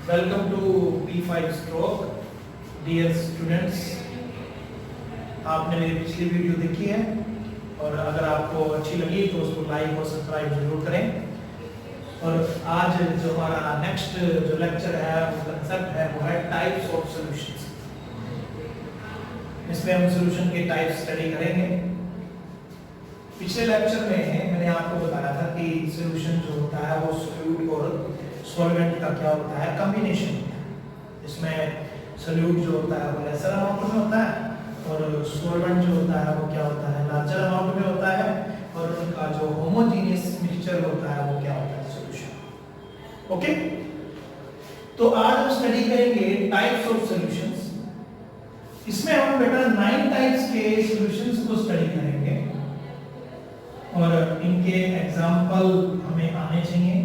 Welcome to P5 stroke. Dear students, आपने मेरी पिछली वीडियो देखी है और अगर आपको अच्छी लगी तो उसको लाइक और सब्सक्राइब जरूर करें। और आज जो हमारा नेक्स्ट जो लेक्चर है, वो कंसेप्ट है, वो है टाइप्स ऑफ सॉल्यूशंस। इसमें हम सॉल्यूशन के टाइप्स स्टडी करेंगे। पिछले लेक्चर में मैंने आपको बताया था कि सॉल्यूशन जो होता है वो सॉल्यूट और सॉल्वेंट का क्या होता है, कॉम्बिनेशन। इसमें सॉल्यूट जो होता है वो लेसर अमाउंट में होता है और सॉल्वेंट जो होता है वो क्या होता है, लार्जर अमाउंट में होता है। और उनका जो होमोजेनियस मिक्सचर होता है वो क्या होता है, सॉल्यूशन। ओके, तो आज हम स्टडी करेंगे टाइप्स ऑफ सॉल्यूशंस। इसमें हम बेटा 9 टाइप्स के सॉल्यूशंस को स्टडी करेंगे और इनके एग्जांपल हमें आने चाहिए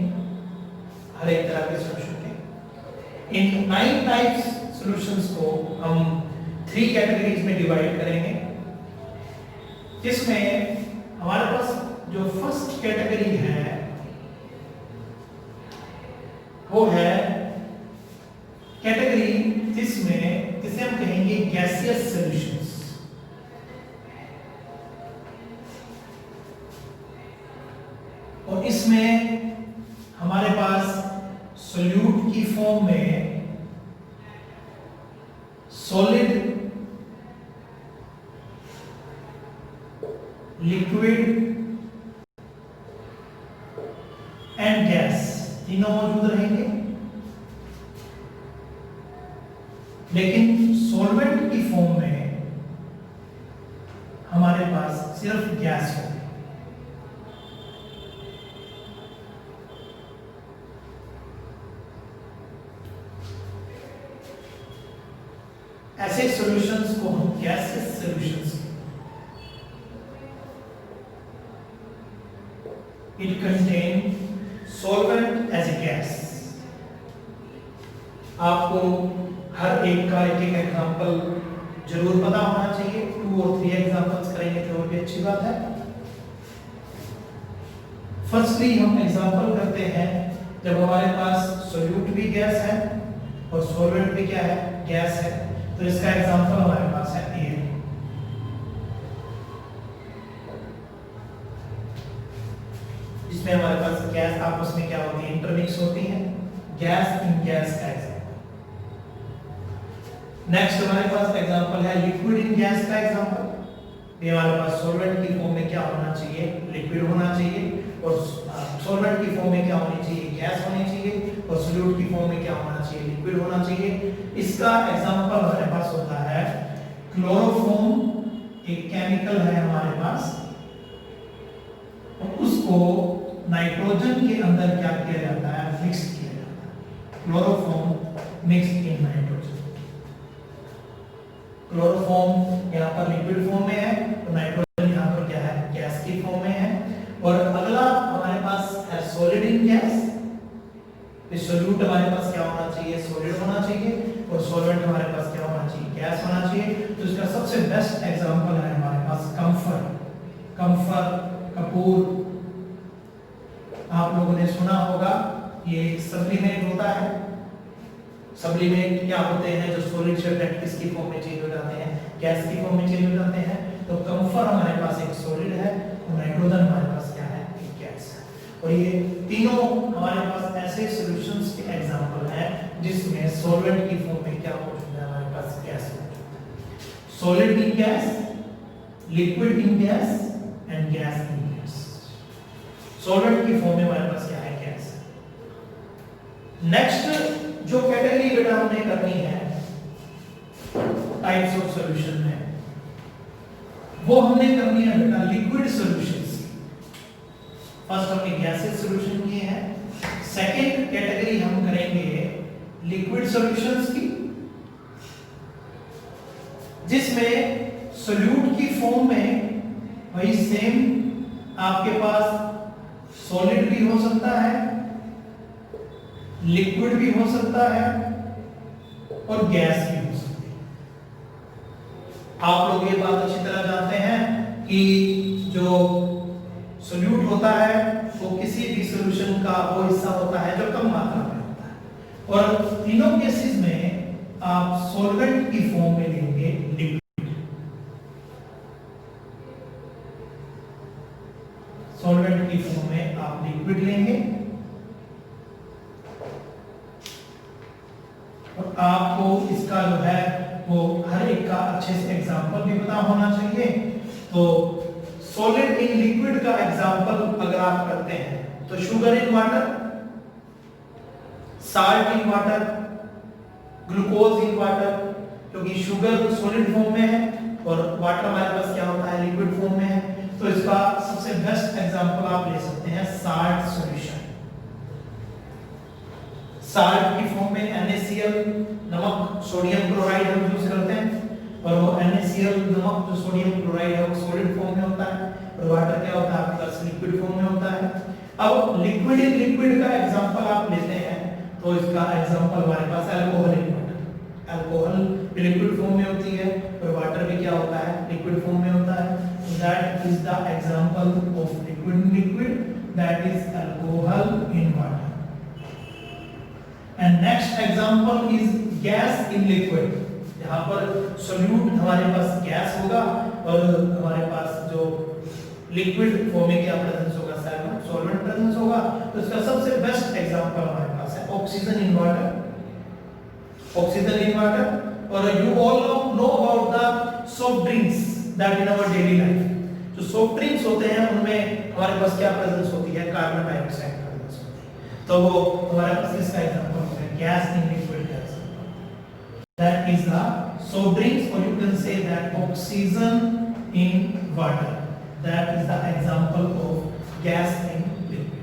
हर एक तरह के सॉल्यूशन के। इन 9 टाइप्स सॉल्यूशंस को हम 3 कैटेगरीज में डिवाइड करेंगे, जिसमें हमारे पास जो फर्स्ट कैटेगरी है वो है कैटेगरी जिसे हम कहेंगे गैसियस सॉल्यूशंस। और इसमें हमारे पास सॉल्यूट की फॉर्म में सॉलिड, लिक्विड एंड गैस तीनों मौजूद रहेंगे। लेकिन सॉल्वेंट की फॉर्म में हमारे पास सिर्फ गैस होगी। ऐसे सॉल्यूशंस को हम gaseous solutions, it contain solvent as a gas. आपको हर एक का एक एग्जांपल जरूर पता होना चाहिए। 2 और 3 एग्जांपल्स करेंगे तो और भी अच्छी बात है। फर्स्टली हम एग्जांपल करते हैं जब हमारे पास सॉल्यूट भी गैस है और सॉल्वेंट भी क्या है, गैस है। तो इसका एग्जांपल हमारे पास है एयर। इसमें हमारे पास गैस आपस में क्या होती है, इंटरमिक्स होती है। गैस इन गैस का एग्जांपल। नेक्स्ट हमारे पास एग्जांपल है लिक्विड इन गैस का एग्जांपल। ये हमारे पास सॉल्वेंट की फॉर्म में क्या होना चाहिए, लिक्विड होना चाहिए। और सॉल्वेंट की फॉर्म में क्या होनी चाहिए, गैस होनी चाहिए। और सॉल्यूट की फॉर्म में क्या होना चाहिए, लिक्विड होना चाहिए। इसका एग्जांपल हमारे पास होता है क्लोरोफॉर्म। एक केमिकल है हमारे पास और उसको नाइट्रोजन के अंदर क्या किया जाता है, मिक्स किया जाता है। Chloroform mix in nitrogen. Chloroform यहाँ पर लिक्विड फॉर्म में है तो नाइट्रोजन यहाँ पर क्या है, गैस की फॉर्म में है। और अगला हमारे पास है सॉलिड इन गैस। इस सॉल्यूट हमारे पास क्या होना चाहिए, सॉलिड होना चाहिए। और सॉल्वेंट हमारे पास क्या होना चाहिए, गैस होना चाहिए। तो इसका सबसे बेस्ट एग्जांपल है हमारे पास कंफर। कंफर, कपूर, आप लोगों ने सुना होगा। ये सप्लीमेंट होता है। सप्लीमेंट क्या होते हैं, जो सॉलिड से किसकी फॉर्म में चेंज हो जाते हैं, गैस की फॉर्म में चेंज हो जाते हैं। तो कंफर हमारे पास एक सॉलिड है और नाइट्रोजन हमारे पास क्या है, एक गैस है। और ये तीनों हमारे पास ऐसे सॉल्यूशंस के एग्जांपल हैं जिसमें सॉल्वेंट की फॉर्म में क्या मौजूद है, हमारे पास गैस मौजूद है। Solid in gas, liquid in gas and gas in gas. Solvent की फॉर्म में हमारे पास क्या है, गैस है। नेक्स्ट जो कैटेगरी बेटा हमने करनी है टाइप्स ऑफ सॉल्यूशन में, वो हमने करनी है बेटा लिक्विड सॉल्यूशंस। फर्स्ट हमने गैसियस सॉल्यूशन किए हैं। सेकंड कैटेगरी हम करेंगे लिक्विड सॉल्यूशंस की, जिसमें सॉल्यूट की फॉर्म में वही सेम आपके पास सॉलिड भी हो सकता है, लिक्विड भी हो सकता है और गैस भी हो सकती है। आप लोग ये बात अच्छी तरह जानते हैं कि जो सोल्यूट होता है वो किसी भी सॉल्यूशन का वो हिस्सा होता है जो कम मात्रा में होता है, और आप सॉल्वेंट की फॉर्म में लेंगे लिक्विड, सॉल्वेंट की फॉर्म में आप लिक्विड लेंगे और आपको इसका जो है वो हर एक का अच्छे से एग्जांपल भी पता होना चाहिए। तो सॉलिड इन लिक्विड का एग्जांपल अगर आप करते हैं तो sugar in water, salt in water, glucose in water, क्योंकि शुगर सॉलिड फॉर्म में है और वाटर हमारे पास क्या होता है, लिक्विड फॉर्म में है। तो इसका सबसे बेस्ट एग्जांपल आप ले सकते हैं साल्ट सॉल्यूशन। साल्ट की फॉर्म में NaCl नमक, सोडियम क्लोराइड हम यूज करते हैं और वो NaCl नमक जो सोडियम क्लोराइड है वो सॉलिड फॉर्म में होता है और वाटर क्या होता है आपके पास लिक्विड फॉर्म में होता है। अब लिक्विड इन लिक्विड का एग्जांपल आप लेते हैं तो इसका एग्जांपल हमारे पास अल्कोहल इन वाटर, अल्कोहल भी लिक्विड फॉर्म में होती है और वाटर भी क्या होता है, लिक्विड फॉर्म में होता है। That is the example of liquid in liquid, that is alcohol in water. And next example is gas in liquid. यहाँ पर सोल्यूट हमारे पास गैस होगा और हमारे पास जो लिक्विड फॉर्म में क्या प्रेजेंस होगा, सॉल्वेंट प्रेजेंस होगा। तो इसका सबसे बेस्ट एग्जांपल हमारे पास है oxygen in water, oxygen in water. और you all know about the soft drinks that in our daily life. जो सॉफ्ट ड्रिंक्स होते हैं उनमें हमारे पास क्या प्रेजेंस होती है, कार्बन डाइऑक्साइड प्रेजेंस होती है। तो वो हमारे पास इसका एग्जांपल होता है गैस इन लिक्विड का example, that is the soft drinks. और you can say that oxygen in water, that is the example of gas in liquid.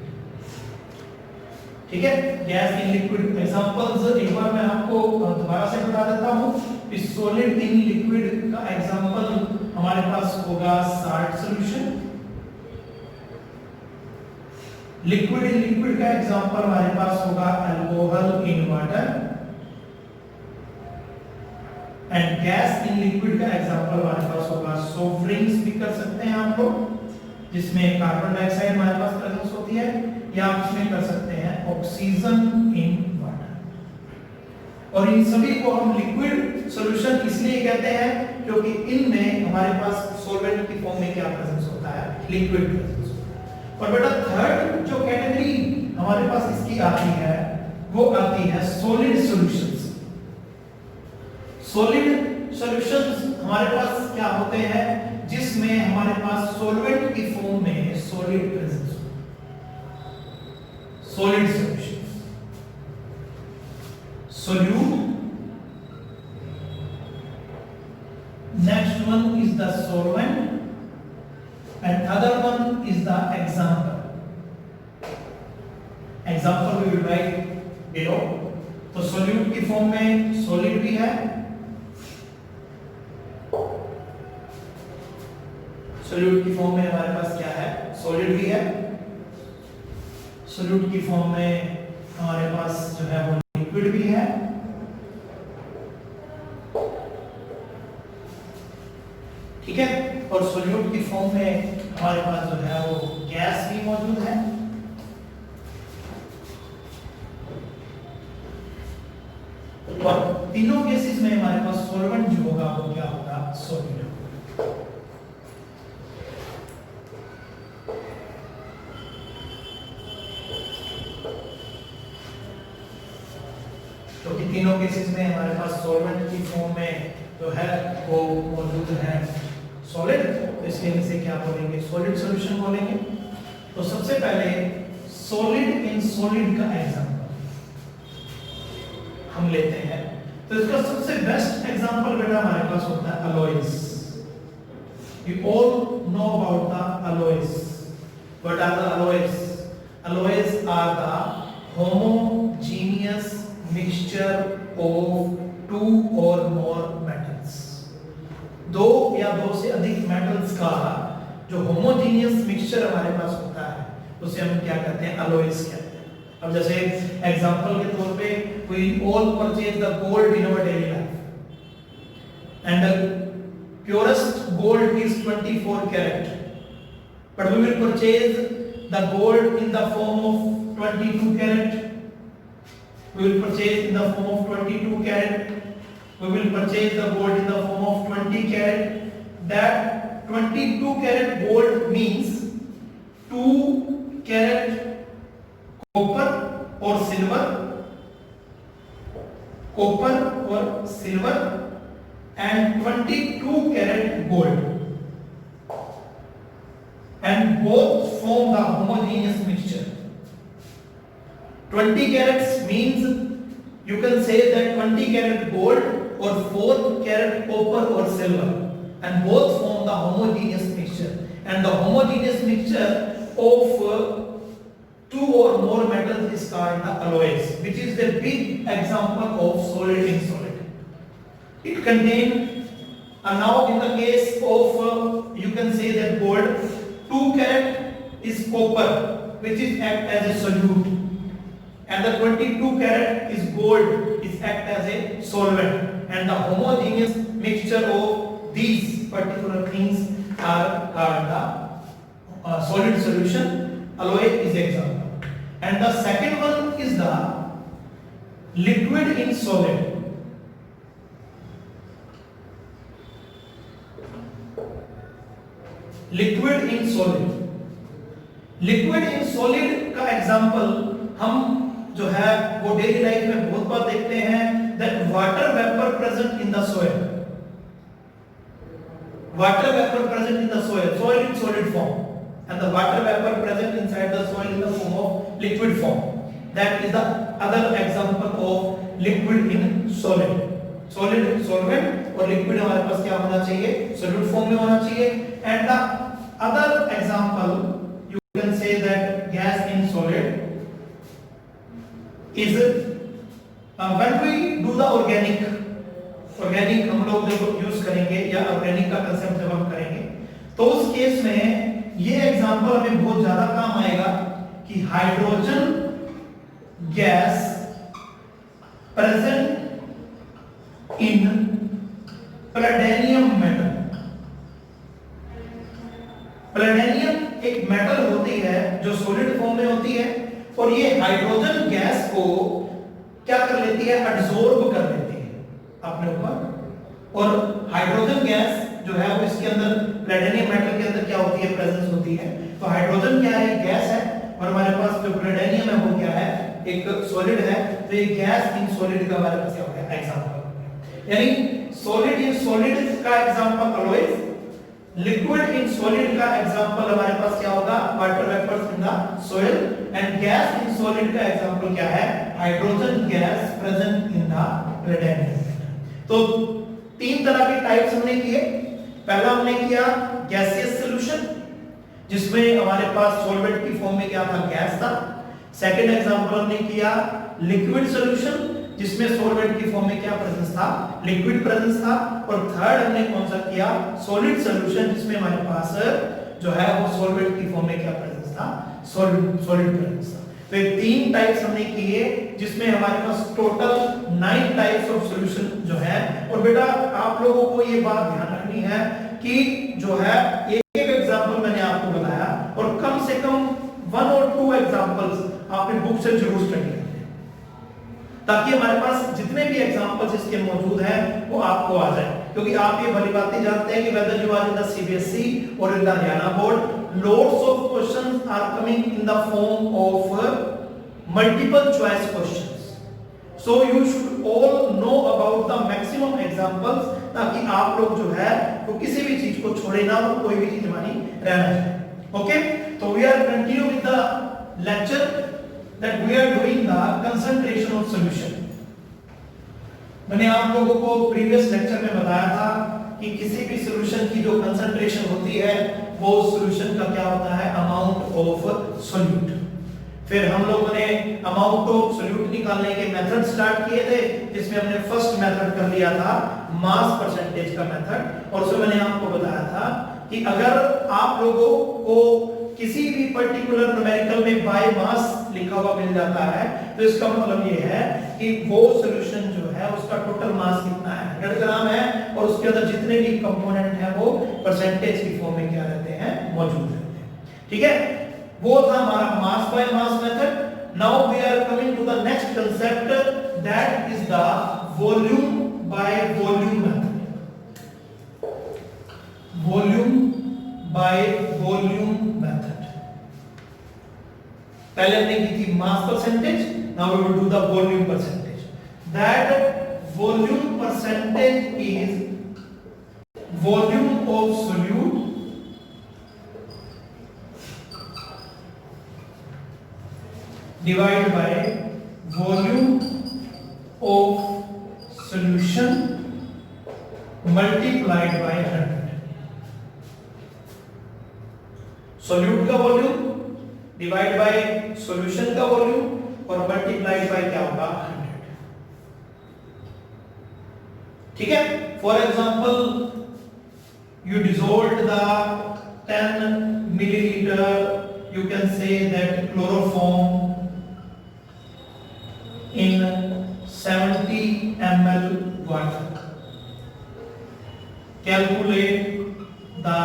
ठीक है, गैस इन लिक्विड एग्जांपल्स एक बार मैं आपको दोबारा से बता देता हूं। इस सॉलिड इन लिक्विड का एग्जांपल हमारे पास होगा salt solution. Liquid in liquid का एग्जांपल हमारे पास होगा alcohol in water. And gas in liquid का एग्जांपल हमारे पास होगा सॉफ्ट ड्रिंक्स भी कर सकते हैं आप लोग, जिसमें कार्बन डाइऑक्साइड हमारे पास प्रेजेंस होती है, या आप इसमें कर सकते हैं ऑक्सीजन इन वाटर। और इन सभी को हम लिक्विड सॉल्यूशन इसलिए कहते हैं क्योंकि इनमें हमारे पास सॉल्वेंट की फॉर्म में क्या प्रेजेंस होता है, लिक्विड प्रेजेंस होता है। और बेटा थर्ड जो कैटेगरी हमारे पास इसकी आती है वो आती है सॉलिड सॉल्यूशंस। सॉलिड सॉल्यूशंस हमारे पास क्या होते हैं, जिसमें हमारे पास सॉल्वेंट की फॉर्म में सॉलिड प्रेजेंस होता है, solid solutions. solute, next one is the solvent and other one is the example. Example we will write below. तो solute की फॉर्म में solid भी है, solute की फॉर्म में हमारे पास क्या है, solid भी है। solute की फॉर्म में हमारे पास जो है वो लिक्विड भी है। ठीक है, और सोल्यूट की फॉर्म में हमारे पास जो है वो गैस भी मौजूद है। और तीनों केसेस में हमारे पास सॉल्वेंट जो होगा वो क्या होगा, सॉलिड होगा। तो तीनों केसेस में हमारे पास सॉल्वेंट की फॉर्म में जो है वो मौजूद है सॉलिड, तो इसके नीचे क्या बोलेंगे, सॉलिड सॉल्यूशन बोलेंगे। तो सबसे पहले सॉलिड इन सॉलिड का एग्जांपल हम लेते हैं। तो इसका सबसे बेस्ट एग्जांपल बेटा हमारे पास होता है alloys. You all know about the alloys. What are the alloys? Alloys are the homogeneous mixture of two or more metals। दो या दो से अधिक मेटल्स का जो होमोजेनियस मिक्सचर हमारे पास होता है उसे हम क्या कहते हैं, अलॉयज कहते हैं। अब जैसे एग्जांपल के तौर पे we all purchase the gold in our daily life and the purest gold is 24 carat, but we will purchase the gold in the form of 22 carat। We will purchase in the form of 22 carat we will purchase the gold in the form of 20 carat. That 22 carat gold means 2 carat copper or silver, and 22 carat gold, and both form the homogeneous mixture. 20 carats means you can say that 20 carat gold or 4 carat copper or silver, and both form the homogeneous mixture. And the homogeneous mixture of two or more metals is called the alloys, which is the big example of solid in solid. It contains, now in the case of you can say that gold, 2 carat is copper, which is act as a solute, and the 22 carat is gold, is act as a solvent. And the homogeneous mixture of these particular things are called the solid solution. Alloy is example. And the second one is the liquid in solid. Liquid in solid, liquid in solid का example हम जो है वो daily life में बहुत बार देखते हैं, that water vapour present in the soil, water vapor present in the soil in solid form, and the water vapor present inside the soil in the form of liquid form. That is the other example of liquid in solid. Solid solvent और liquid हमारे पास क्या होना चाहिए, solid form में होना चाहिए. And the other example you can say that gas in solid is when we do the organic हम लोग जब यूज करेंगे या ऑर्गेनिक का कंसेप्ट जब हम करेंगे तो उस केस में ये एग्जांपल हमें बहुत ज्यादा काम आएगा कि हाइड्रोजन गैस प्रेजेंट इन पैलेडियम मेटल. पैलेडियम एक मेटल होती है जो सॉलिड फॉर्म में होती है, और ये हाइड्रोजन गैस को क्या कर लेती है, एब्जॉर्ब कर लेती है अपने ऊपर. और हाइड्रोजन गैस जो है वो इसके अंदर पैलेडियम मेटल के अंदर क्या होती है, प्रेजेंस होती है. तो हाइड्रोजन क्या है, गैस है, और हमारे पास जो पैलेडियम है वो क्या है, एक सॉलिड है. तो ये गैस इन सॉलिड का हमारे पास क्या हो गया एग्जांपल. यानी सॉलिड इन सॉलिड का example alloys, liquid in solid का एग्जांपल हमारे पास क्या होगा, water vapours in the soil, and gas in solid का एग्जांपल क्या है, hydrogen gas present in the palladium. तो तीन तरह के टाइप्स हमने किए. पहला हमने किया गैसियस सॉल्यूशन जिसमें हमारे पास सॉल्वेंट की फॉर्म में क्या था, गैस था. सेकंड एग्जांपल हमने किया लिक्विड सॉल्यूशन जिसमें सॉल्वेंट की फॉर्म में क्या प्रेजेंस था, लिक्विड प्रेजेंस था. और थर्ड हमने कौन सा किया, सॉलिड सॉल्यूशन जिसमें हमारे पास जो है वो सॉल्वेंट की फॉर्म में क्या प्रेजेंस था, सॉलिड प्रेजेंस था. तो ये तीन टाइप्स हमने किए जिसमें हमारे पास टोटल 9 टाइप्स ऑफ सॉल्यूशन जो है. और बेटा आप लोगों को ये बात ध्यान रखनी है कि जो है एक एक एग्जांपल मैंने आपको बताया, और कम से कम 1 और 2 एग्जांपल्स आपने बुक से जरूर स्टडी करनी है ताकि हमारे पास जितने भी एग्जांपल्स इसके मौजूद हैं वो आपको आ जाए. क्योंकि आप ये भली बातें जानते हैं कि whether you are in the CBSE और in the Haryana board, lots of questions are coming in the form of multiple choice questions. So you should all know about the maximum examples ताकि आप लोग जो है वो किसी भी चीज को छोड़े ना, वो कोई भी चीज हमारी रहना चाहिए. Okay, so we are continue with the lecture that we are doing the concentration of solution. मैंने आप लोगों को प्रीवियस लेक्चर में बताया था कि किसी भी सॉल्यूशन की जो कंसंट्रेशन होती है वो सॉल्यूशन का क्या होता है, अमाउंट ऑफ सॉल्यूट. फिर हम लोगों ने अमाउंट ऑफ सॉल्यूट निकालने के मेथड स्टार्ट किए थे जिसमें हमने फर्स्ट मेथड कर लिया था मास परसेंटेज का मेथड. और उसमें मैंने आपको बताया था कि अगर आप लोगों को किसी भी पर्टिकुलर न्यूमेरिकल में बाय मास लिखा हुआ मिल जाता है तो इसका मतलब ये है कि वो सॉल्यूशन जो है उसका टोटल मास कितना है, 100 ग्राम है, और उसके अंदर जितने भी कंपोनेंट हैं वो परसेंटेज की फॉर्म में क्या रहते हैं, मौजूद रहते हैं. ठीक है, वो था हमारा mass by mass method. Now we are coming to the next concept that is the volume by volume method, volume by volume method. पहले हमने की थी mass percentage, now we will do the volume percentage. That volume percentage is volume of solute divided by volume of solution multiplied by 100। Solute का volume divide by solution का volume और multiplied by क्या होगा 100। ठीक है। For example you dissolved the 10 milliliter, you can say that chloroform in 70 ml water। Calculate the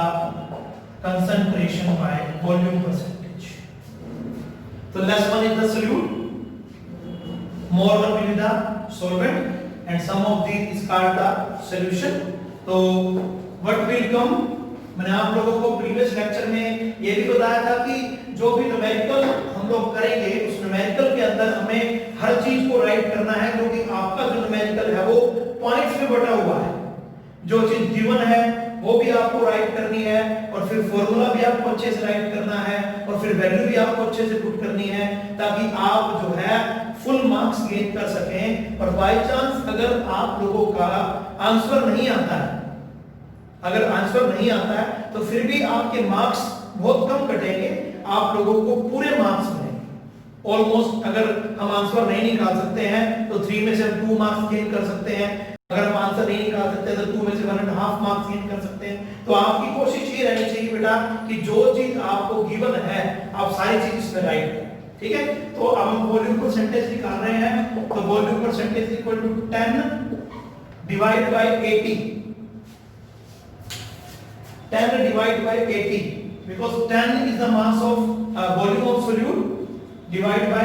concentration by volume percentage। So less one is the solute, more one will be the solvent, and sum of these is called the solution। तो what will come, मैंने आप लोगों को previous lecture में ये भी बताया था कि जो भी न्यूमेरिकल हम लोग करेंगे उस न्यूमेरिकल के अंदर हमें हर चीज को राइट करना है, क्योंकि आपका जो न्यूमेरिकल है वो पॉइंट्स में बटा हुआ है। जो चीज गिवन है वो भी आपको राइट करनी है, और फिर फॉर्मूला भी आपको अच्छे से राइट करना है, और फिर वैल्यू भी आपको अच्छे से पुट करनी है, ताकि आप जो है फुल मार्क्स गेन कर सकें। और बाय चांस अगर आप लोगों का आंसर नहीं आता है, अगर आंसर नहीं आता है तो फिर भी आपके मार्क्स बहुत कम कटेंगे, आप लोगों को पूरे मार्क्स मिलेंगे ऑलमोस्ट। अगर हम आंसर नहीं निकाल सकते हैं तो 3 में से हम 2 मार्क्स गेन कर सकते हैं, अगर हम आंसर नहीं निकाल सकते तो 2 में से 1.5 मार्क्स गेन कर सकते हैं। तो आपकी कोशिश ये रहनी चाहिए बेटा कि जो चीज आपको गिवन है आप सारी चीज इसमें राइट करें। ठीक है। तो अब हम वॉल्यूम परसेंटेज निकाल रहे हैं, तो volume percentage equal to 10 divide by 80। 10 divided by 80, because 10 is the mass of volume of solute, divide by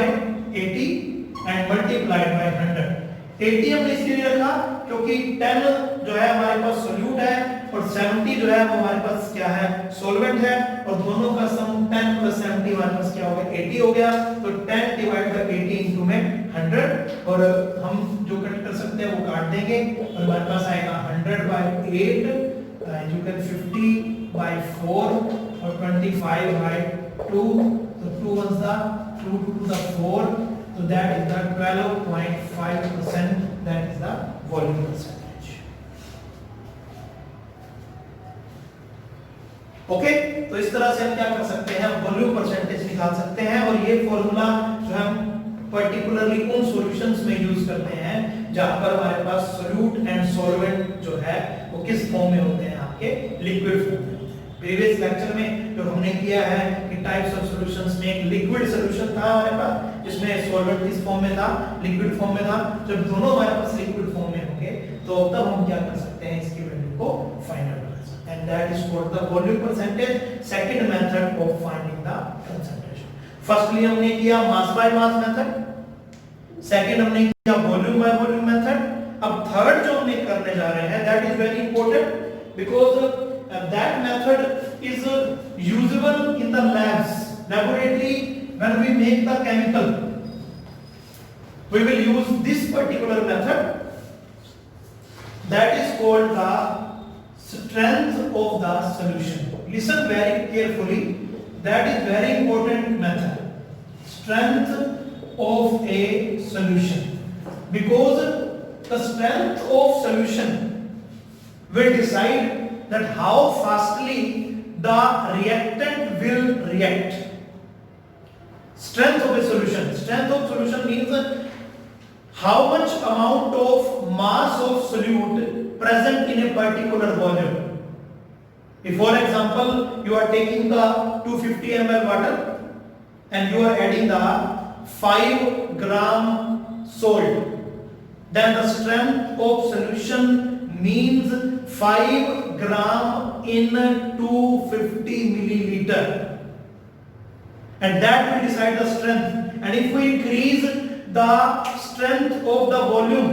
80 and multiplied by 100। 80 हमने इसके लिए रखा क्योंकि 10 जो है हमारे पास सोल्यूट है और 70 जो है वो हमारे पास क्या है सॉल्वेंट है, और दोनों का सम 10 + 70 हमारे पास क्या हो गया 80 हो गया। तो 10 divided by 80 into में 100, और हम जो कट कर सकते हैं वो काट देंगे और हमारे पास आएगा 100 by 8, you can 50 by 4 or 25 by 2, so 2 ones the 2 to the 4, so that is the 12.5%, that is the volume percentage। Okay. तो इस तरह से हम क्या कर सकते हैं, वॉल्यूम परसेंटेज निकाल सकते हैं, और ये फॉर्मूला जो हम पर्टिकुलरली उन सॉल्यूशंस में यूज करते हैं जहां पर हमारे पास सोल्यूट एंड सॉल्वेंट जो है वो किस फॉर्म में होते हैं, आपके लिक्विड फॉर्म में। प्रीवियस लेक्चर में जो हमने किया है कि टाइप्स ऑफ सॉल्यूशंस में एक लिक्विड सॉल्यूशन था हमारे पास जिसमें सॉल्वेंट किस फॉर्म में था, लिक्विड फॉर्म में था। जब दोनों हमारे पास लिक्विड फॉर्म में होंगे तो तब हम क्या कर सकते हैं, इसकी वैल्यू को फाइंड आउट कर सकते हैं, and that is called the volume percentage, second method of finding the concentration. Firstly हमने किया मास बाय मास मेथड, सेकंड हमने किया वॉल्यूम बाय वॉल्यूम मेथड। अब थर्ड जो हमने करने जा रहे हैं that is very important, because that method is usable in the laboratory when we make the chemical. We will use this particular method, that is called the strength of the solution। Listen very carefully, that is very important method, strength of a solution, because the strength of solution will decide that how fastly the reactant will react। Strength of a solution, strength of solution means how much amount of mass of solute present in a particular volume। If for example you are taking the 250 ml water and you are adding the 5 gram salt, then the strength of solution means 5 gram in 250 milliliter, and that will decide the strength। And if we increase the strength of the volume,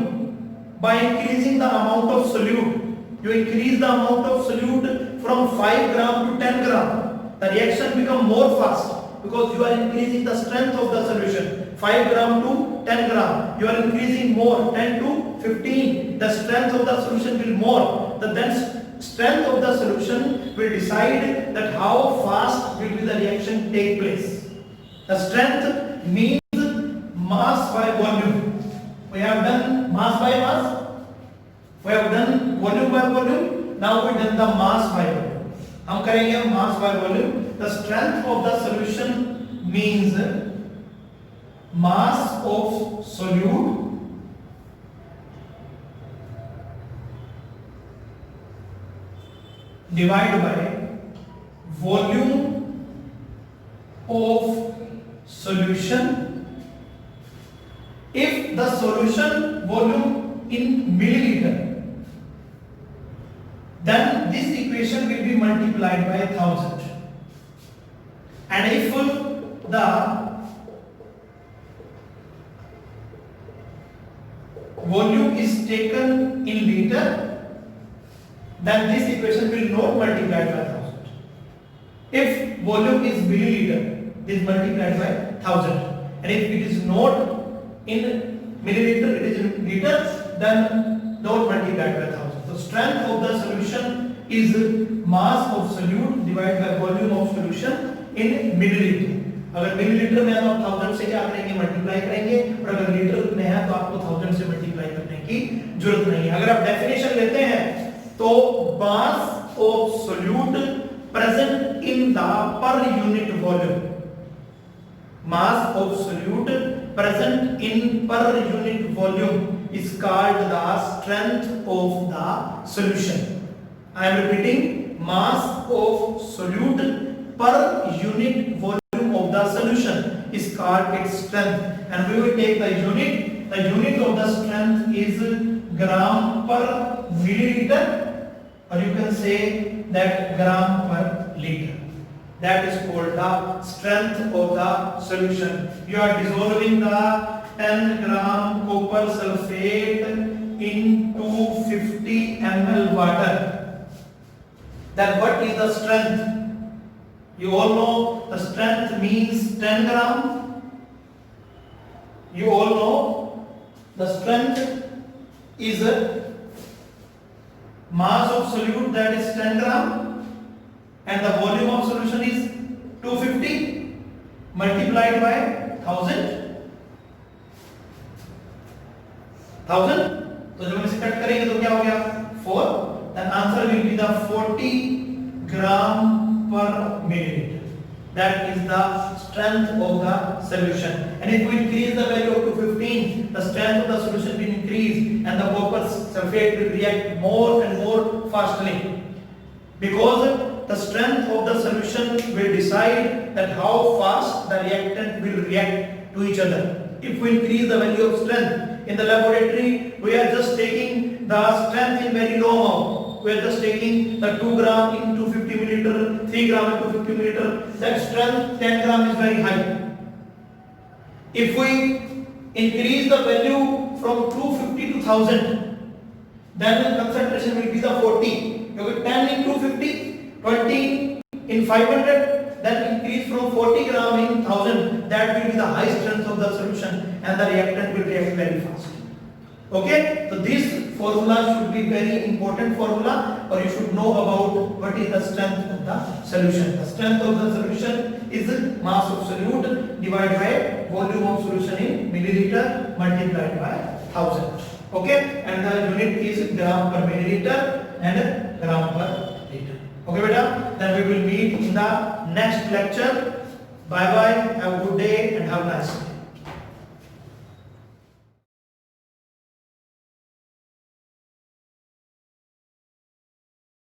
by increasing the amount of solute. You increase the amount of solute from 5 gram to 10 gram. The reaction become more fast because you are increasing the strength of the solution. 5 gram to 10 gram. You are increasing more, 10 to 15. The strength of the solution will more. The then strength of the solution will decide that how fast will be the reaction take place. The strength means mass by volume. We have done mass by mass. We have done volume by volume. Now we done the mass by volume. हम करेंगे mass by volume. The strength of the solution means mass of solute divided by volume of solution. If the solution volume in milliliter, then this equation will be multiplied by 1000. And if the volume is taken in liter, then this equation will not multiply by 1000. If volume is milliliter, this is multiplied by 1000. And if it is not in milliliter, it is in liters, then don't multiply by 1000. So strength of the solution is mass of solute divided by volume of solution in milliliter. अगर millilitre में है तो आप 1000 से क्या करेंगे, multiply करेंगे, और अगर लीटर में है तो आपको 1000 से मल्टीप्लाई करने की जरूरत नहीं है. अगर आप डेफिनेशन लेते हैं तो mass of solute present in the per unit volume, mass of solute present in per unit volume is called the strength of the solution. I am repeating, mass of solute per unit volume of the solution is called its strength, and we will take the unit. The unit of the strength is gram per milliliter, or you can say that gram per liter. That is called the strength of the solution. You are dissolving the 10 gram copper sulfate in 250 ml water. Then what is the strength? You all know the strength means 10 gram. You all know the strength is mass of solute, that is 10 gram. And the volume of solution is 250 multiplied by 1000. तो जब हम इसे cut करेंगे तो क्या हो गया 4. then answer will be the 40 gram per milliliter. That is the strength of the solution. And if we increase the value up to 15, the strength of the solution will increase and the copper sulfate will react more and more fastly, because the strength of the solution will decide that how fast the reactant will react to each other. If we increase the value of strength in the laboratory, we are just taking the strength in very low amount. We are just taking the 2 gram in 250 milliliter, 3 gram in 250 milliliter. That strength 10 gram is very high. If we increase the value from 250 to 1000, then the concentration will be the 40. You get 10 in 250. 20 in 500, then increase from 40 gram in 1000. That will be the high strength of the solution, and the reactant will react very fast. Okay, so this formula should be very important formula, or you should know about what is the strength of the solution. The strength of the solution is mass of solute divided by volume of solution in milliliter multiplied by 1000. Okay, and the unit is gram per milliliter and gram per liter. Okay beta, then we will meet in the next lecture. Bye bye, have a good day and have a nice day.